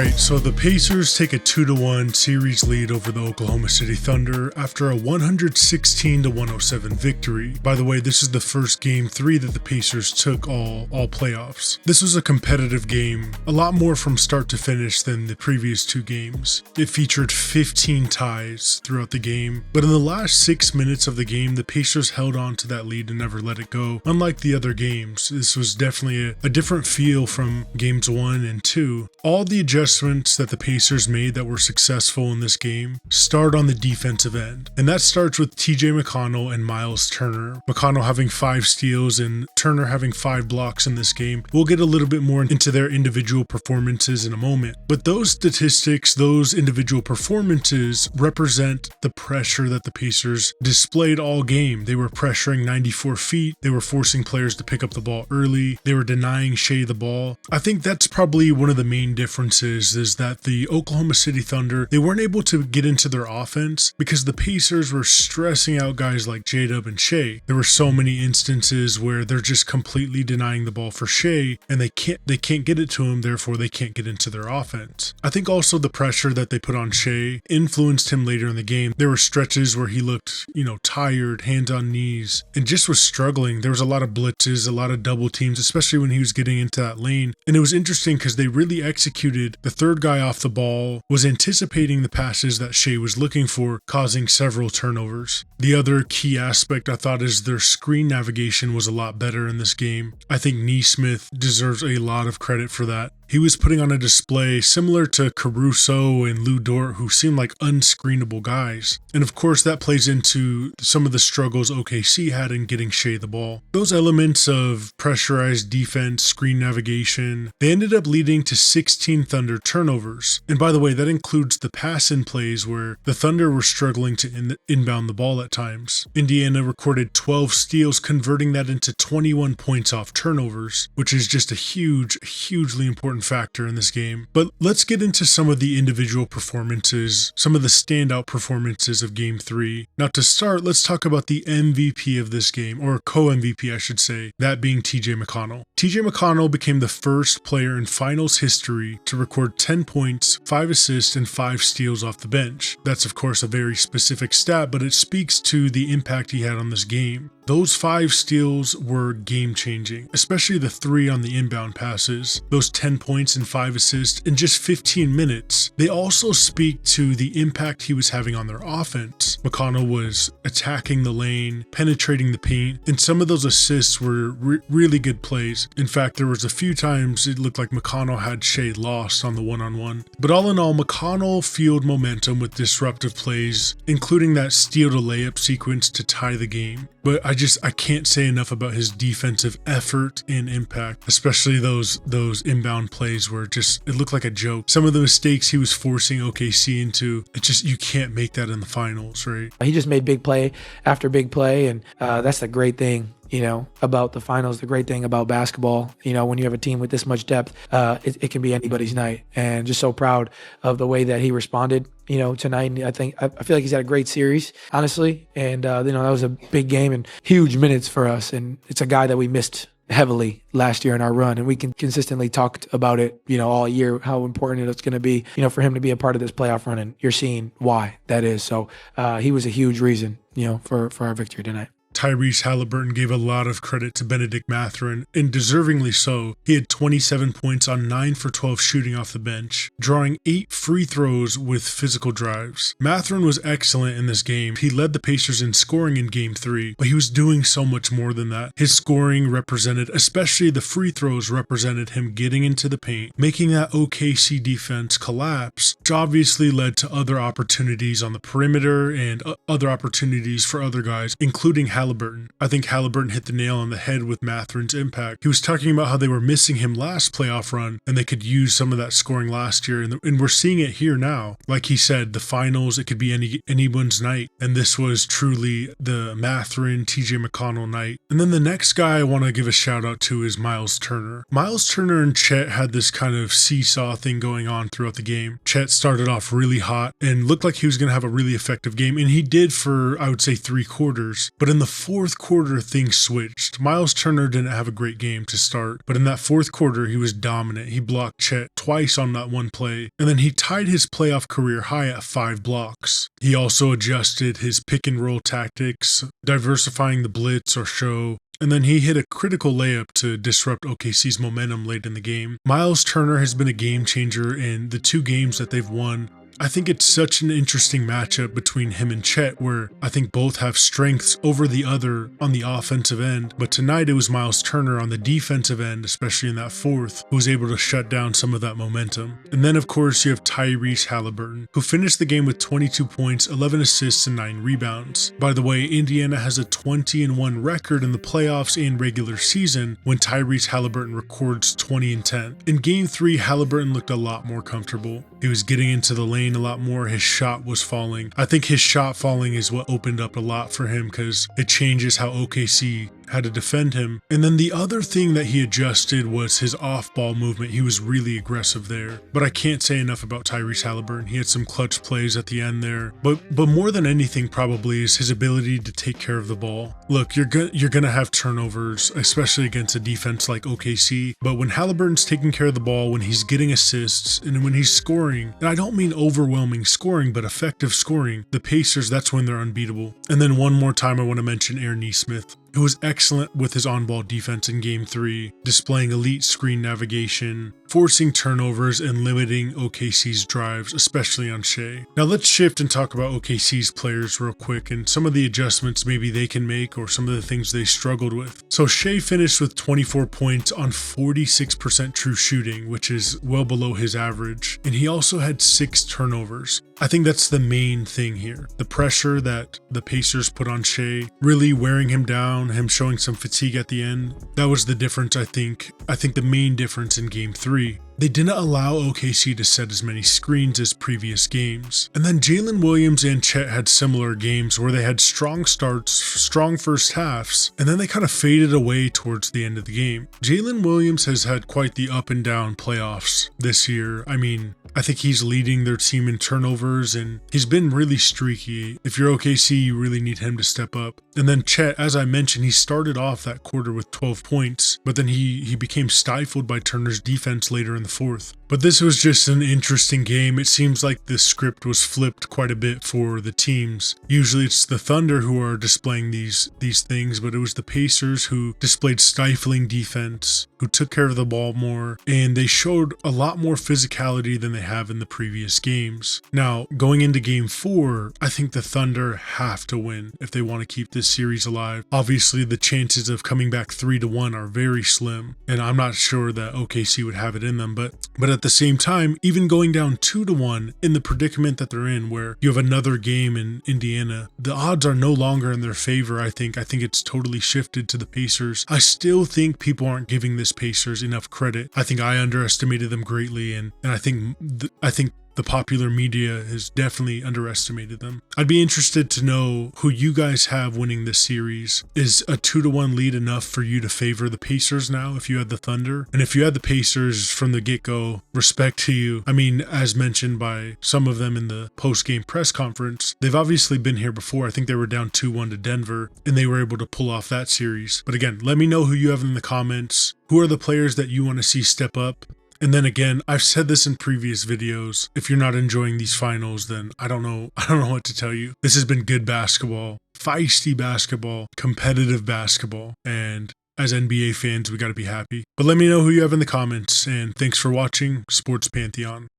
Right, so the Pacers take a 2-1 series lead over the Oklahoma City Thunder after a 116-107 victory. By the way, this is the first game 3 that the Pacers took all playoffs. This was a competitive game, a lot more from start to finish than the previous 2 games. It featured 15 ties throughout the game, but in the last 6 minutes of the game, the Pacers held on to that lead and never let it go. Unlike the other games, this was definitely a different feel from games 1 and 2. All the adjustments that the Pacers made that were successful in this game start on the defensive end. And that starts with TJ McConnell and Miles Turner. McConnell having 5 steals and Turner having 5 blocks in this game. We'll get a little bit more into their individual performances in a moment. But those statistics, those individual performances represent the pressure that the Pacers displayed all game. They were pressuring 94 feet. They were forcing players to pick up the ball early. They were denying Shea the ball. I think that's probably one of the main differences is that the Oklahoma City Thunder, they weren't able to get into their offense because the Pacers were stressing out guys like J-Dub and Shea. There were so many instances where they're just completely denying the ball for Shea and they can't get it to him, therefore they can't get into their offense. I think also the pressure that they put on Shea influenced him later in the game. There were stretches where he looked, tired, hands on knees, and just was struggling. There was a lot of blitzes, a lot of double teams, especially when he was getting into that lane. And it was interesting because they really executed. The third guy off the ball was anticipating the passes that Shea was looking for, causing several turnovers. The other key aspect I thought is their screen navigation was a lot better in this game. I think Nesmith deserves a lot of credit for that. He was putting on a display similar to Caruso and Lou Dort, who seemed like unscreenable guys. And of course, that plays into some of the struggles OKC had in getting Shea the ball. Those elements of pressurized defense, screen navigation, they ended up leading to 16 Thunder turnovers. And by the way, that includes the pass-in plays where the Thunder were struggling to inbound the ball at times. Indiana recorded 12 steals, converting that into 21 points off turnovers, which is just a hugely important factor in this game. But let's get into some of the individual performances, some of the standout performances of Game 3. Now to start, let's talk about the MVP of this game, or co-MVP I should say, that being TJ McConnell. TJ McConnell became the first player in finals history to record 10 points, 5 assists, and 5 steals off the bench. That's of course a very specific stat, but it speaks to the impact he had on this game. Those 5 steals were game-changing, especially the 3 on the inbound passes. Those 10 points and 5 assists in just 15 minutes. They also speak to the impact he was having on their offense. McConnell was attacking the lane, penetrating the paint, and some of those assists were really good plays. In fact, there was a few times it looked like McConnell had Shea lost on the one-on-one. But all in all, McConnell fueled momentum with disruptive plays, including that steal to layup sequence to tie the game. But I can't say enough about his defensive effort and impact, especially those inbound plays where it looked like a joke. Some of the mistakes he was forcing OKC into, you can't make that in the finals, right? He just made big play after big play, and that's the great thing, about the finals, the great thing about basketball. When you have a team with this much depth, it can be anybody's night. And just so proud of the way that he responded, tonight. And I feel like he's had a great series, honestly. And, that was a big game and huge minutes for us. And it's a guy that we missed heavily last year in our run, and we can consistently talked about it, all year, how important it's going to be, for him to be a part of this playoff run, and you're seeing why that is. So he was a huge reason, for our victory tonight. Tyrese Halliburton gave a lot of credit to Benedict Mathurin, and deservingly so. He had 27 points on 9 for 12 shooting off the bench, drawing 8 free throws with physical drives. Mathurin was excellent in this game. He led the Pacers in scoring in Game 3, but he was doing so much more than that. His scoring represented, especially the free throws, represented him getting into the paint, making that OKC defense collapse, which obviously led to other opportunities on the perimeter and other opportunities for other guys, including Halliburton. I think Halliburton hit the nail on the head with Mathurin's impact. He was talking about how they were missing him last playoff run and they could use some of that scoring last year, and we're seeing it here now. Like he said, the finals, it could be anyone's night, and this was truly the Mathurin, TJ McConnell night. And then the next guy I want to give a shout out to is Miles Turner. Miles Turner and Chet had this kind of seesaw thing going on throughout the game. Chet started off really hot and looked like he was going to have a really effective game, and he did for, I would say, 3 quarters. But in the fourth quarter, things switched. Miles Turner didn't have a great game to start, but in that fourth quarter, he was dominant. He blocked Chet twice on that one play, and then he tied his playoff career high at 5 blocks. He also adjusted his pick and roll tactics, diversifying the blitz or show, and then he hit a critical layup to disrupt OKC's momentum late in the game. Miles Turner has been a game changer in the 2 games that they've won. I think it's such an interesting matchup between him and Chet, where I think both have strengths over the other on the offensive end, but tonight it was Miles Turner on the defensive end, especially in that fourth, who was able to shut down some of that momentum. And then of course you have Tyrese Halliburton, who finished the game with 22 points, 11 assists, and 9 rebounds. By the way, Indiana has a 20-1 record in the playoffs and regular season when Tyrese Halliburton records 20-10. In Game 3, Halliburton looked a lot more comfortable. He was getting into the lane a lot more. His shot was falling. I think his shot falling is what opened up a lot for him because it changes how OKC had to defend him. And then the other thing that he adjusted was his off-ball movement. He was really aggressive there. But I can't say enough about Tyrese Halliburton. He had some clutch plays at the end there. But more than anything probably is his ability to take care of the ball. Look, you're gonna have turnovers, especially against a defense like OKC. But when Halliburton's taking care of the ball, when he's getting assists, and when he's scoring, and I don't mean overwhelming scoring, but effective scoring, the Pacers, that's when they're unbeatable. And then one more time I want to mention Aaron Nesmith, who was excellent with his on-ball defense in Game 3, displaying elite screen navigation, forcing turnovers, and limiting OKC's drives, especially on Shea. Now let's shift and talk about OKC's players real quick and some of the adjustments maybe they can make or some of the things they struggled with. So Shea finished with 24 points on 46% true shooting, which is well below his average, and he also had 6 turnovers. I think that's the main thing here. The pressure that the Pacers put on Shea, really wearing him down, him showing some fatigue at the end. That was the difference, I think. I think the main difference in Game 3. They didn't allow OKC to set as many screens as previous games. And then Jalen Williams and Chet had similar games where they had strong starts, strong first halves, and then they kind of faded away towards the end of the game. Jalen Williams has had quite the up and down playoffs this year. I mean, I think he's leading their team in turnovers and he's been really streaky. If you're OKC, you really need him to step up. And then Chet, as I mentioned, he started off that quarter with 12 points, but then he became stifled by Turner's defense later in the fourth. But this was just an interesting game. It seems like the script was flipped quite a bit for the teams. Usually it's the Thunder who are displaying these things, but it was the Pacers who displayed stifling defense, who took care of the ball more, and they showed a lot more physicality than they have in the previous games. Now, going into Game 4, I think the Thunder have to win if they want to keep this series alive. Obviously, the chances of coming back 3-1 are very slim, and I'm not sure that OKC would have it in them, but at the same time, even going down 2-1 in the predicament that they're in, where you have another game in Indiana, the odds are no longer in their favor. I think it's totally shifted to the Pacers. I still think people aren't giving this Pacers enough credit. I think I underestimated them greatly, and I think the popular media has definitely underestimated them. I'd be interested to know who you guys have winning this series. Is a 2-1 lead enough for you to favor the Pacers now if you had the Thunder? And if you had the Pacers from the get-go, respect to you. I mean, as mentioned by some of them in the post-game press conference, they've obviously been here before. I think they were down 2-1 to Denver, and they were able to pull off that series. But again, let me know who you have in the comments. Who are the players that you want to see step up? And then again, I've said this in previous videos. If you're not enjoying these finals, then I don't know what to tell you. This has been good basketball, feisty basketball, competitive basketball, and as NBA fans, we got to be happy. But let me know who you have in the comments, and thanks for watching Sports Pantheon.